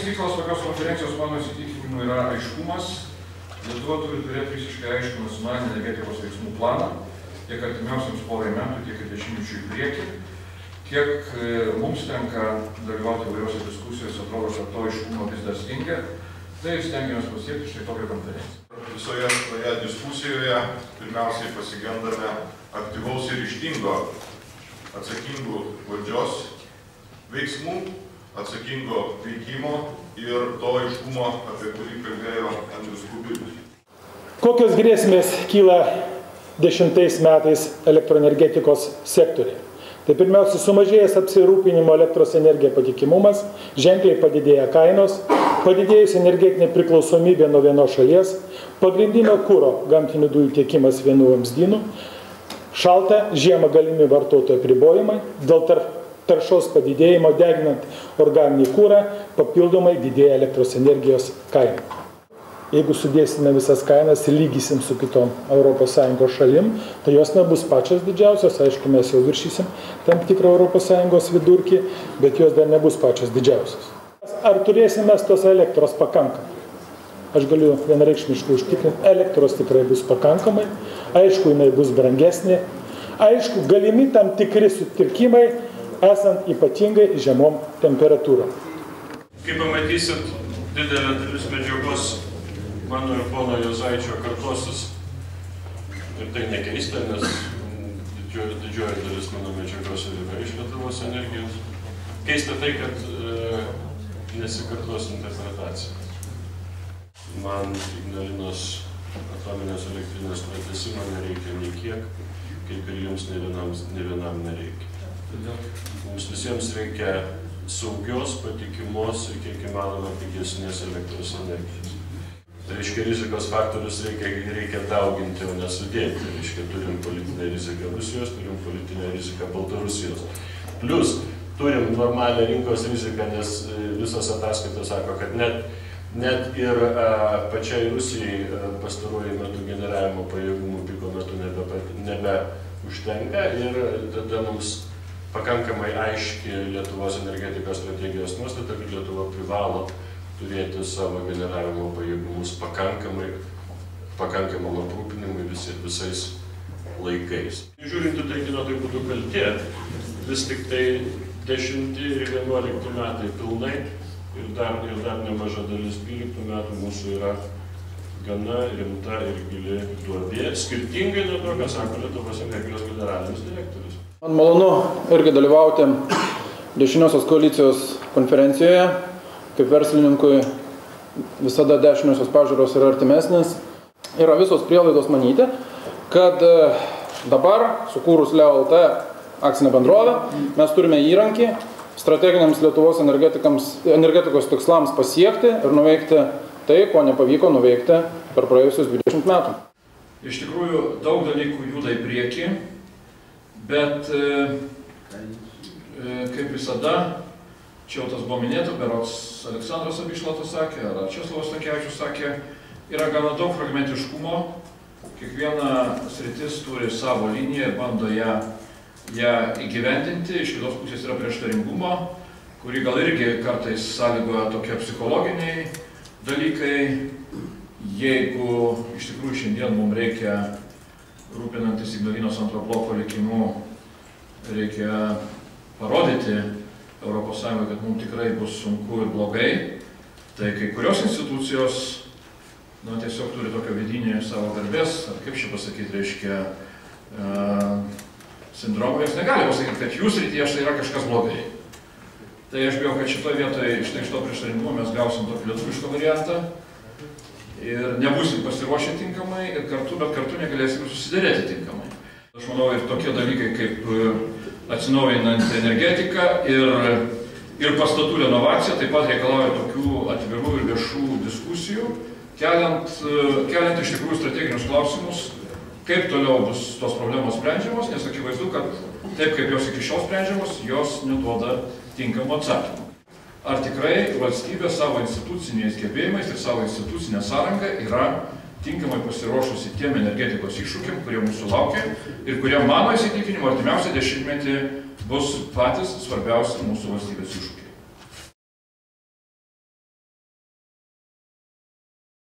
tikslas tokios konferencijos mano įsitikinimu yra aiškumas. Lietuva turi turėti visiškai aiškų nacionalinį energetikos veiksmų planą, tiek artimiausiams porai metų, tiek ir dešimtmečių į priekį. Kiek mums tenka dalyvauti įvairiose diskusijose, atrodo, kad to aiškumo vis dar stinga, tai stengiamės pasiekti štai tokią konferenciją. Visoje šitoje diskusijoje pirmiausiai pasigendame aktyvaus ir ryžtingo atsakingų valdžios veiksmų, atsakingo veikimo ir to aiškumo, apie kurį kalbėjo Andrius Kubilius. Kokios grėsmės kyla 10 metais elektroenergetikos sektoriai? Tai pirmiausia, sumažėjęs apsirūpinimo elektros energija patikimumas, ženkliai padidėja kainos, padidėjus energetinė priklausomybė nuo vienos šalies, pagrindinio kuro gamtinių dujų tiekimas vienu vamzdynu, šalta žiemą galimi vartotojų apribojimai, dėl taršos padidėjimo deginant organinį kurą, papildomai didėja elektros energijos kaina. Jeigu sudėsime visas kainas ir lygysim su kitom ES šalim, tai jos nebus pačios didžiausios, aišku, mes jau viršysim tam tikrą ES vidurkį, bet jos dar nebus pačios didžiausios. Ar turėsime mes tos elektros pakankamai? Aš galiu vienareikšmiškai užtikrinti, elektros tikrai bus pakankamai, aišku, jinai bus brangesnė, aišku, galimi tam tikri sutrikimai, esant ypatingai žemom temperatūrom. Kaip pamatysit, didelė dalis medžiagos mano ir pono Juozaičio kartosis. Ir tai nekeista, nes didžioji dalis mano medžiagos yra iš Lietuvos energijos. Keista tai, kad nesikartos interpretacija. Man Ignalinos atominės elektrinės pratęsimo nereikia nei kiek, kaip ir jums ne vienam nereikia. Mums visiems reikia saugios, patikimos ir kiek įmanoma pigesnės elektros energijos. Tai reiškia, rizikos faktorius reikia dauginti, o nesudėti. Tai reiškia, turim politinę riziką Rusijos, turim politinę riziką Baltarusijos. Plus, turim normalią rinkos riziką, nes visos ataskaitos sako, kad net ir pačiai Rusijai pastaruoju metu generavimo pajėgumų piko metu nebeužtenka ir tada mums pakankamai aiški Lietuvos energetikos strategijos nuostata, kad Lietuva privalo turėti savo generavimo pajėgumus pakankamam aprūpinimui visais laikais. Žiūrint į tai, kino tai būtų kaltė, vis tik tai 10 ir 11 metai pilnai ir dar nemaža dalis 12 metų mūsų yra gana rimta ir gili duobė, skirtingai nuo to, ką sako Lietuvos energijos generalinis direktorius. Man malonu irgi dalyvauti dešiniosios koalicijos konferencijoje. Kaip verslininkui visada dešiniosios pažiūros yra artimesnės. Yra visos prielaidos manyti, kad dabar, sukūrus Leo LT akcinę bendrovę, mes turime įrankį strateginiams Lietuvos energetikos tikslams pasiekti ir nuveikti tai, ko nepavyko nuveikti per praėjusius 20 metų. Iš tikrųjų, daug dalykų juda į priekį, bet kaip visada, čia jau tas buvo minėta, berods Aleksandras Abišlatas sakė, ar Česlovas Stankevičius sakė, yra gana daug fragmentiškumo, kiekviena sritis turi savo liniją ir bando ją įgyvendinti, iš kitos pusės yra prieštaringumo, kurį gal irgi kartais sąlygoja tokie psichologiniai dalykai. Jeigu iš tikrųjų šiandien mums reikia, rūpinantis Ignalinos antro bloko likimu, reikia parodyti ES, kad mums tikrai bus sunku ir blogai, tai kai kurios institucijos tiesiog turi tokio vidinį savo garbės, ar kaip čia pasakyti, reiškia, sindromą, jos negali pasakyti, kad jų srityje štai yra kažkas blogai. Tai aš bijau, kad šitoje vietoje iš to prieštaringumo mes gausim tokį lietuvišką variantą ir nebūsim pasiruošę tinkamai, bet kartu negalėsim susiderėti tinkamai. Aš manau, ir tokie dalykai kaip atsinaujinanti energetika ir pastatų renovacija taip pat reikalauja tokių atvirų ir viešų diskusijų, keliant iš tikrųjų strateginius klausimus, kaip toliau bus tos problemos sprendžiamos, nes akivaizdu, kad taip kaip jos iki šiol sprendžiamos, jos neduoda tinkamų atsakymų. Ar tikrai valstybė savo instituciniais gebėjimais ir savo institucinę sąrangą yra tinkamai pasiruošusi tiem energetikos iššūkiam, kurie mūsų laukia ir kurie mano įsitikinimu artimiausią dešimtmetį bus patys svarbiausi mūsų valstybės iššūkiai.